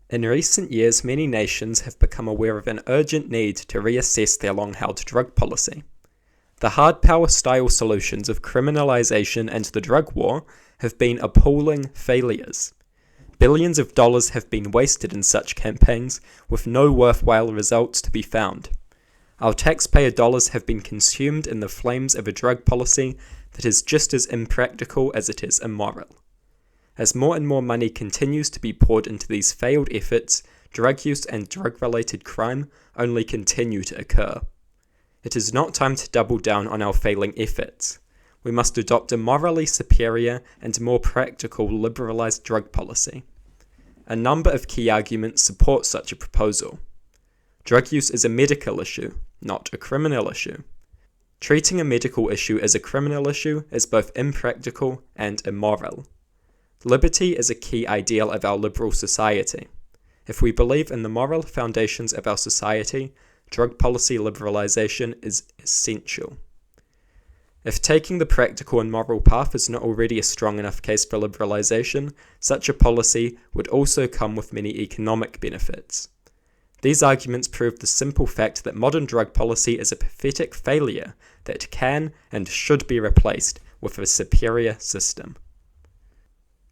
In recent years, many nations have become aware of an urgent need to reassess their long-held drug policy. The hard power-style solutions of criminalization and the drug war have been appalling failures. Billions of dollars have been wasted in such campaigns, with no worthwhile results to be found. Our taxpayer dollars have been consumed in the flames of a drug policy that is just as impractical as it is immoral. As more and more money continues to be poured into these failed efforts, drug use and drug-related crime only continue to occur. It is not time to double down on our failing efforts. We must adopt a morally superior and more practical liberalized drug policy. A number of key arguments support such a proposal. Drug use is a medical issue, not a criminal issue. Treating a medical issue as a criminal issue is both impractical and immoral. Liberty is a key ideal of our liberal society. If we believe in the moral foundations of our society, drug policy liberalization is essential. If taking the practical and moral path is not already a strong enough case for liberalization, such a policy would also come with many economic benefits. These arguments prove the simple fact that modern drug policy is a pathetic failure that can and should be replaced with a superior system.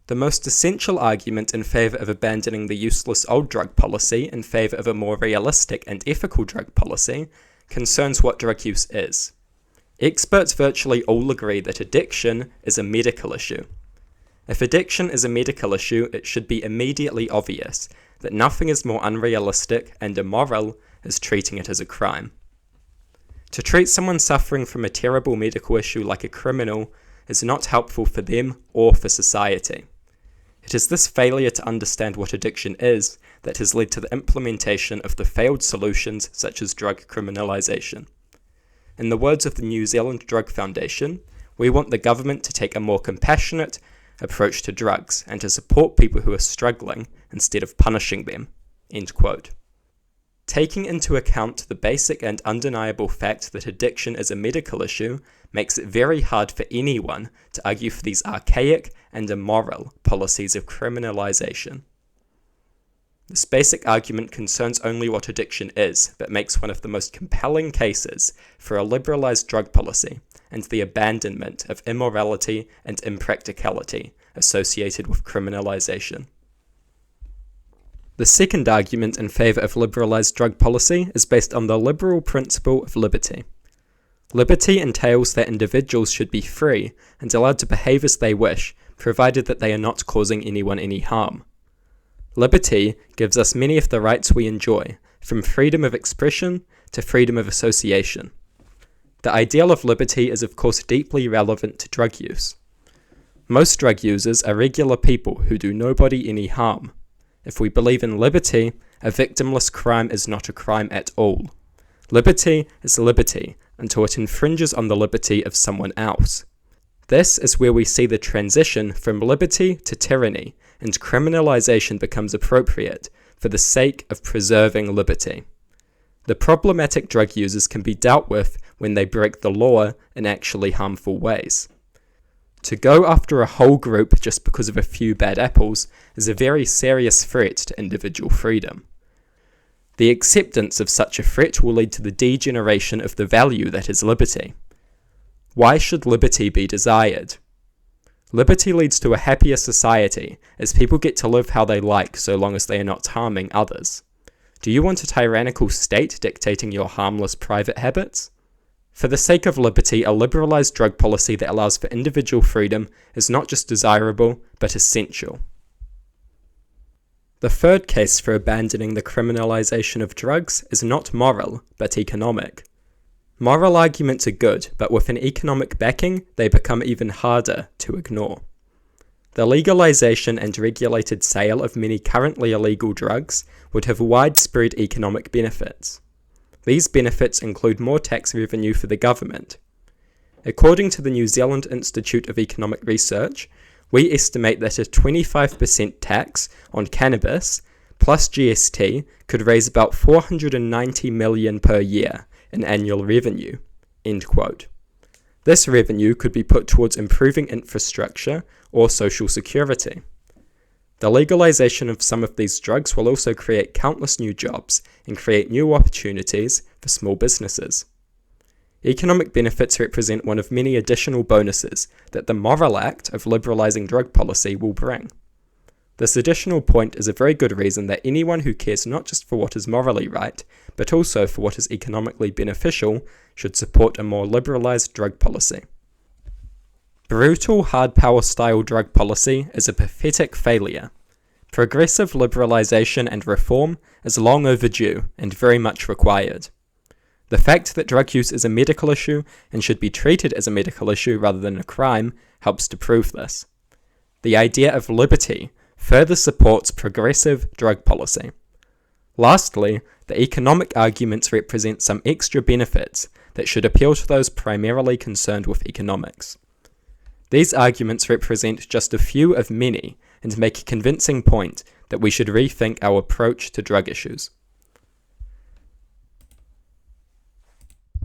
The most essential argument in favour of abandoning the useless old drug policy in favour of a more realistic and ethical drug policy concerns what drug use is. Experts virtually all agree that addiction is a medical issue. If addiction is a medical issue, it should be immediately obvious that nothing is more unrealistic and immoral as treating it as a crime. To treat someone suffering from a terrible medical issue like a criminal is not helpful for them or for society. It is this failure to understand what addiction is that has led to the implementation of the failed solutions such as drug criminalization. In the words of the New Zealand Drug Foundation, we want the government to take a more compassionate approach to drugs and to support people who are struggling instead of punishing them. End quote. Taking into account the basic and undeniable fact that addiction is a medical issue makes it very hard for anyone to argue for these archaic and immoral policies of criminalization. This basic argument concerns only what addiction is, but makes one of the most compelling cases for a liberalized drug policy and the abandonment of immorality and impracticality associated with criminalization. The second argument in favour of liberalised drug policy is based on the liberal principle of liberty. Liberty entails that individuals should be free and allowed to behave as they wish, provided that they are not causing anyone any harm. Liberty gives us many of the rights we enjoy, from freedom of expression to freedom of association. The ideal of liberty is of course deeply relevant to drug use. Most drug users are regular people who do nobody any harm. If we believe in liberty, a victimless crime is not a crime at all. Liberty is liberty until it infringes on the liberty of someone else. This is where we see the transition from liberty to tyranny, and criminalization becomes appropriate for the sake of preserving liberty. The problematic drug users can be dealt with when they break the law in actually harmful ways. To go after a whole group just because of a few bad apples is a very serious threat to individual freedom. The acceptance of such a threat will lead to the degeneration of the value that is liberty. Why should liberty be desired? Liberty leads to a happier society, as people get to live how they like so long as they are not harming others. Do you want a tyrannical state dictating your harmless private habits? For the sake of liberty, a liberalized drug policy that allows for individual freedom is not just desirable, but essential. The third case for abandoning the criminalization of drugs is not moral, but economic. Moral arguments are good, but with an economic backing, they become even harder to ignore. The legalization and regulated sale of many currently illegal drugs would have widespread economic benefits. These benefits include more tax revenue for the government. According to the New Zealand Institute of Economic Research, we estimate that a 25% tax on cannabis plus GST could raise about $490 million per year in annual revenue. End quote. This revenue could be put towards improving infrastructure or social security. The legalization of some of these drugs will also create countless new jobs and create new opportunities for small businesses. Economic benefits represent one of many additional bonuses that the moral act of liberalizing drug policy will bring. This additional point is a very good reason that anyone who cares not just for what is morally right, but also for what is economically beneficial, should support a more liberalized drug policy. Brutal hard power style drug policy is a pathetic failure. Progressive liberalization and reform is long overdue and very much required. The fact that drug use is a medical issue and should be treated as a medical issue rather than a crime helps to prove this. The idea of liberty further supports progressive drug policy. Lastly, the economic arguments represent some extra benefits that should appeal to those primarily concerned with economics. These arguments represent just a few of many and make a convincing point that we should rethink our approach to drug issues.